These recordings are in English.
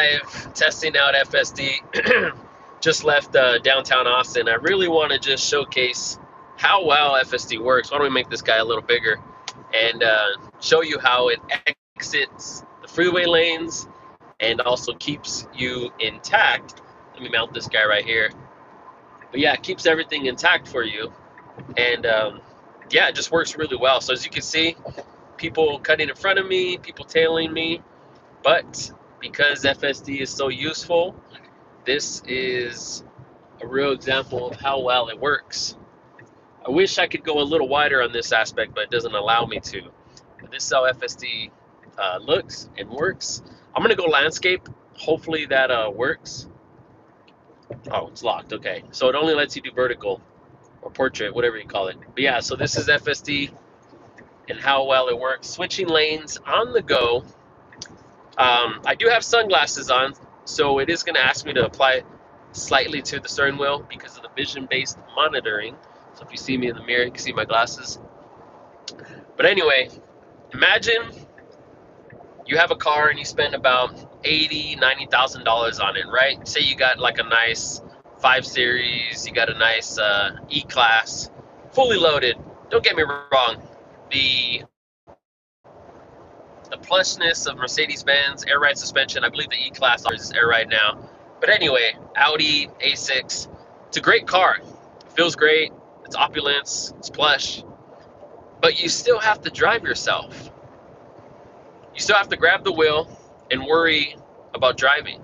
live testing out FSD. Just left downtown Austin. I really want to just showcase how well FSD works. Why don't we make this guy a little bigger and show you how it exits the freeway lanes and also keeps you intact. Let me mount this guy right here. But yeah, it keeps everything intact for you. And yeah, it just works really well. So as you can see, people cutting in front of me, people tailing me. But because FSD is so useful, this is a real example of how well it works. I wish I could go a little wider on this aspect, but it doesn't allow me to. But this is how FSD looks and works. I'm going to go landscape. Hopefully that works. Oh, it's locked. Okay. So it only lets you do vertical or portrait, whatever you call it. But yeah, so this is FSD and how well it works. Switching lanes on the go. I do have sunglasses on, so it is going to ask me to apply slightly to the steering wheel because of the vision-based monitoring. So if you see me in the mirror, you can see my glasses. But anyway, imagine you have a car and you spend about $80,000, $90,000 on it, right? Say you got like a nice 5 Series, you got a nice E-Class, fully loaded. Don't get me wrong, the plushness of Mercedes-Benz, air ride suspension, I believe the E-Class is air ride now. But anyway, Audi A6, it's a great car. It feels great, it's opulence, it's plush. But you still have to drive yourself. You still have to grab the wheel and worry about driving.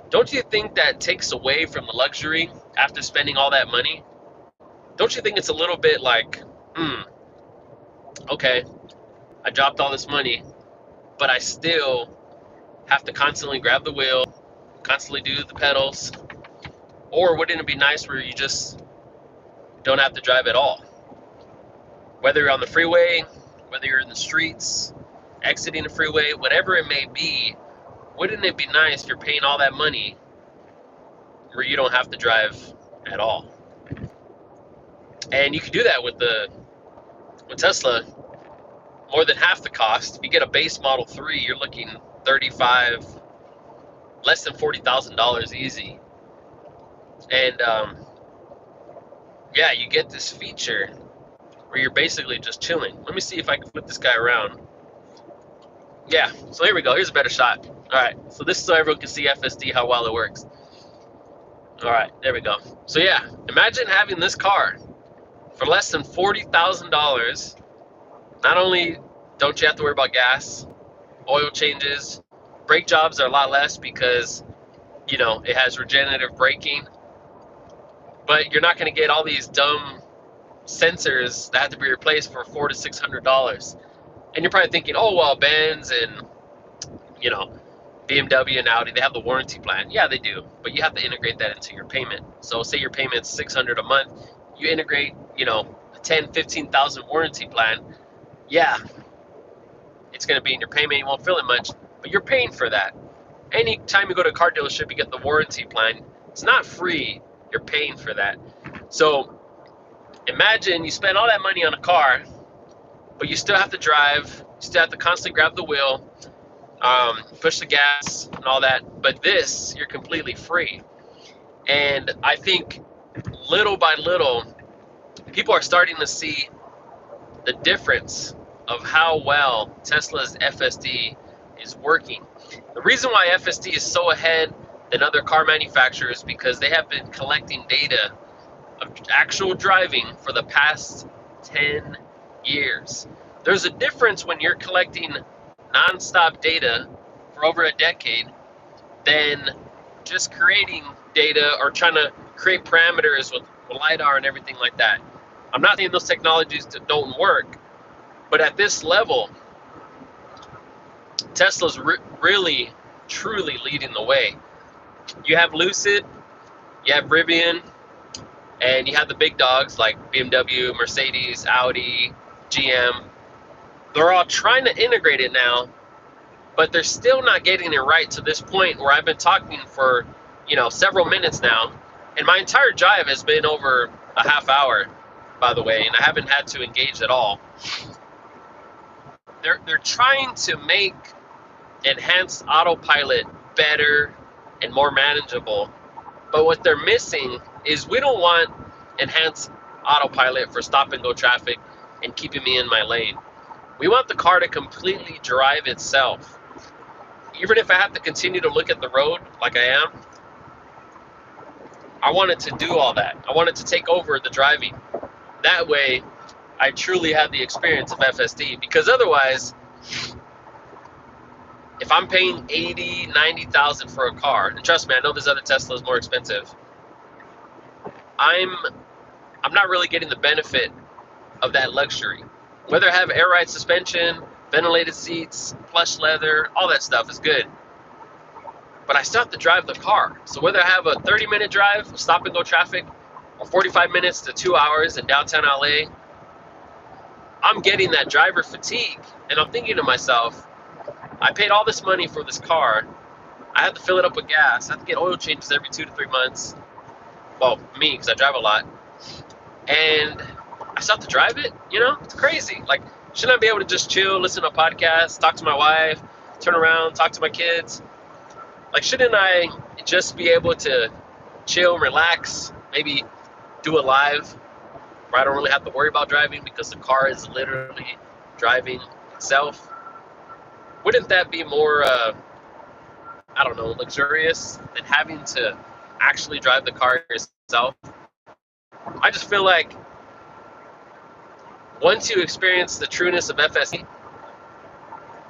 Don't you think that takes away from the luxury after spending all that money? Don't you think it's a little bit like, okay, I dropped all this money, but I still have to constantly grab the wheel, constantly do the pedals? Or wouldn't it be nice where you just don't have to drive at all? Whether you're on the freeway, whether you're in the streets, exiting the freeway, whatever it may be, wouldn't it be nice if you're paying all that money where you don't have to drive at all? And you can do that with Tesla. More than half the cost. If you get a base Model 3, you're looking $35,000, less than $40,000 easy. And yeah, you get this feature where you're basically just chilling. Let me see if I can flip this guy around. Yeah, so here we go. Here's a better shot. All right, so this is so everyone can see FSD, how well it works. All right, there we go. So yeah, imagine having this car for less than $40,000. Not only don't you have to worry about gas, oil changes, brake jobs are a lot less because, you know, it has regenerative braking, but you're not going to get all these dumb sensors that have to be replaced for $400 to $600. And you're probably thinking, oh, well, Benz and, you know, BMW and Audi, they have the warranty plan. Yeah, they do, but you have to integrate that into your payment. So say your payment's $600 a month, you integrate, you know, a 10, 15,000 warranty plan. Yeah, it's going to be in your payment. You won't feel it much, but you're paying for that. Anytime you go to a car dealership, you get the warranty plan. It's not free. You're paying for that. So imagine you spend all that money on a car, but you still have to drive. You still have to constantly grab the wheel, push the gas and all that. But this, you're completely free. And I think little by little, people are starting to see the difference of how well Tesla's FSD is working. The reason why FSD is so ahead than other car manufacturers is because they have been collecting data of actual driving for the past 10 years. There's a difference when you're collecting nonstop data for over a decade than just creating data or trying to create parameters with LiDAR and everything like that. I'm not saying those technologies don't work, but at this level, Tesla's really, truly leading the way. You have Lucid, you have Rivian, and you have the big dogs like BMW, Mercedes, Audi, GM. They're all trying to integrate it now, but they're still not getting it right to this point where I've been talking for, you know, several minutes now, and my entire drive has been over a half hour, by the way, and I haven't had to engage at all. They're trying to make enhanced autopilot better and more manageable. But what they're missing is we don't want enhanced autopilot for stop and go traffic and keeping me in my lane. We want the car to completely drive itself. Even if I have to continue to look at the road like I am, I want it to do all that. I want it to take over the driving. That way, I truly have the experience of FSD. Because otherwise, if I'm paying 80, 90,000 for a car, and trust me, I know there's other Teslas more expensive, I'm not really getting the benefit of that luxury. Whether I have air ride suspension, ventilated seats, plush leather, all that stuff is good. But I still have to drive the car. So whether I have a 30-minute drive, stop and go traffic, or 45 minutes to 2 hours in downtown LA, I'm getting that driver fatigue. And I'm thinking to myself, I paid all this money for this car. I have to fill it up with gas. I have to get oil changes every 2 to 3 months. Well, me, because I drive a lot. And I still have to drive it, you know? It's crazy. Like, shouldn't I be able to just chill, listen to a podcast, talk to my wife, turn around, talk to my kids? Like, shouldn't I just be able to chill, relax, maybe do a live where I don't really have to worry about driving because the car is literally driving itself? Wouldn't that be more, I don't know, luxurious than having to actually drive the car yourself? I just feel like once you experience the trueness of FSD,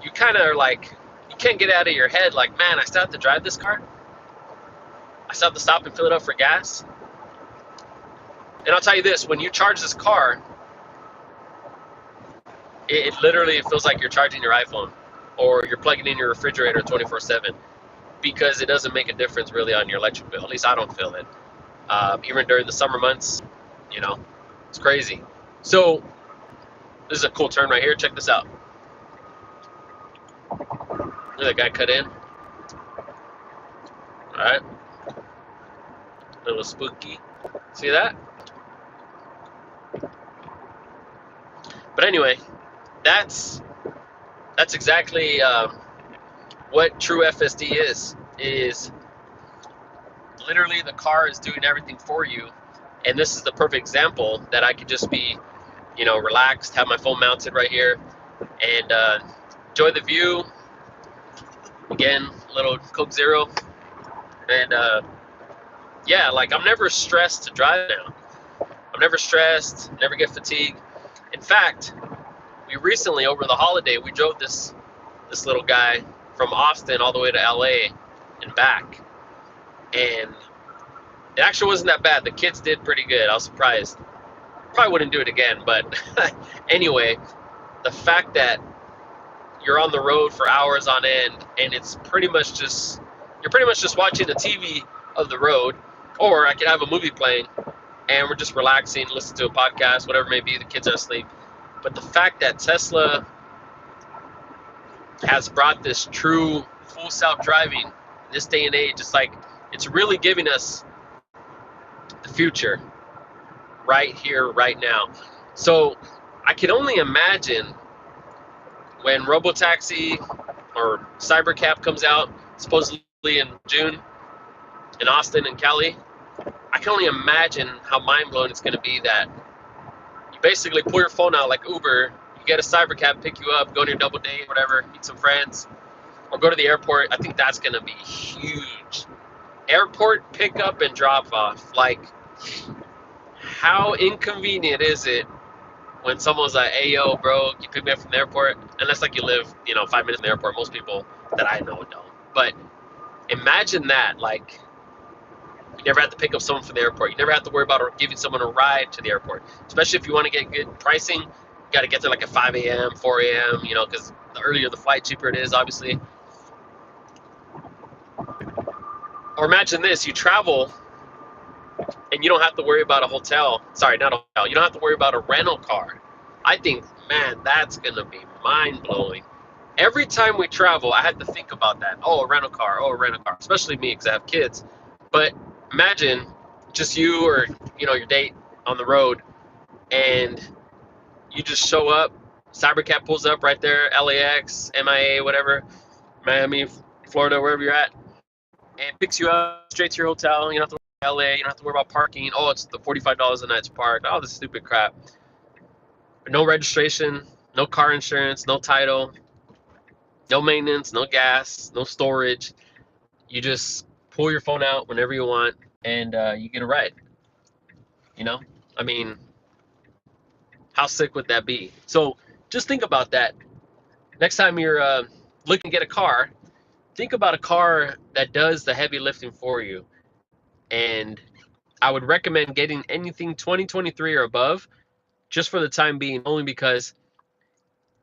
you kind of are like, you can't get out of your head like, man, I still have to drive this car? I still have to stop and fill it up for gas? And I'll tell you this, when you charge this car, it literally feels like you're charging your iPhone or you're plugging in your refrigerator 24/7 because it doesn't make a difference really on your electric bill. At least I don't feel it. Even during the summer months, you know, it's crazy. So this is a cool turn right here. Check this out. Look at that guy cut in. All right. A little spooky. See that? But anyway, that's exactly what true FSD is literally the car is doing everything for you. And this is the perfect example that I could just be, you know, relaxed, have my phone mounted right here, and enjoy the view. Again, a little Coke Zero. And yeah, like I'm never stressed to drive now. I'm never stressed, never get fatigued. In fact, we recently, over the holiday, we drove this little guy from Austin all the way to LA and back. And it actually wasn't that bad. The kids did pretty good. I was surprised. Probably wouldn't do it again, but anyway, the fact that you're on the road for hours on end and it's pretty much just, you're pretty much just watching the TV of the road, or I could have a movie playing and we're just relaxing, listening to a podcast, whatever it may be, the kids are asleep. But the fact that Tesla has brought this true full self-driving in this day and age, it's like, it's really giving us the future right here, right now. So I can only imagine when Robotaxi or Cybercab comes out, supposedly in June, in Austin and Cali, I can only imagine how mind-blowing it's going to be that you basically pull your phone out like Uber, you get a Cybercab, pick you up, go to your double date, whatever, meet some friends, or go to the airport. I think that's going to be huge. Airport pickup and drop off. Like, how inconvenient is it when someone's like, hey, yo, bro, you pick me up from the airport? Unless, like, you live, 5 minutes from the airport. Most people that I know don't. But imagine that, like, you never have to pick up someone from the airport. You never have to worry about giving someone a ride to the airport. Especially if you want to get good pricing, you got to get there like at 5 a.m., 4 a.m., because the earlier the flight, cheaper it is, obviously. Or imagine this, you travel and you don't have to worry about a hotel. Sorry, not a hotel. You don't have to worry about a rental car. I think, man, that's going to be mind-blowing. Every time we travel, I had to think about that. Oh, a rental car. Especially me because I have kids. But imagine just you or, your date on the road and you just show up. Cybercab pulls up right there, LAX, MIA, whatever, Miami, Florida, wherever you're at. and picks you up straight to your hotel. You don't have to worry about LA. You don't have to worry about parking. Oh, it's the $45 a night to park. All this stupid crap. No registration, no car insurance, no title, no maintenance, no gas, no storage. You just pull your phone out whenever you want, and you get a ride. You know, I mean, how sick would that be? So just think about that. Next time you're looking to get a car, think about a car that does the heavy lifting for you. And I would recommend getting anything 2023 or above just for the time being, only because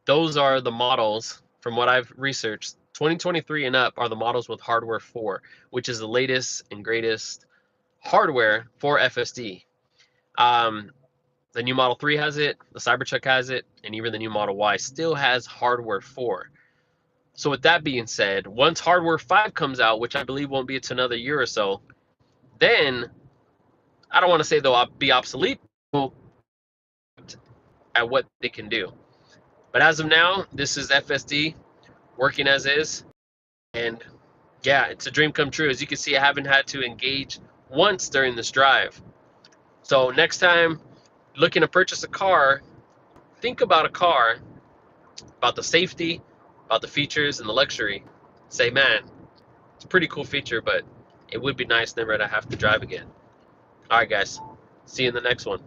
those are the models from what I've researched. 2023 and up are the models with hardware 4, which is the latest and greatest hardware for FSD. Um, the new Model 3 has it, the Cybertruck has it, and even the new Model Y still has hardware 4. So with that being said, once hardware 5 comes out, which I believe won't be until another year or so, then I don't want to say they'll be obsolete at what they can do. But as of now, this is FSD working as is. And yeah, it's a dream come true. As you can see, I haven't had to engage once during this drive. So next time looking to purchase a car, think about a car, about the safety, about the features and the luxury. Say, man, it's a pretty cool feature, but it would be nice never to have to drive again. All right, guys. See you in the next one.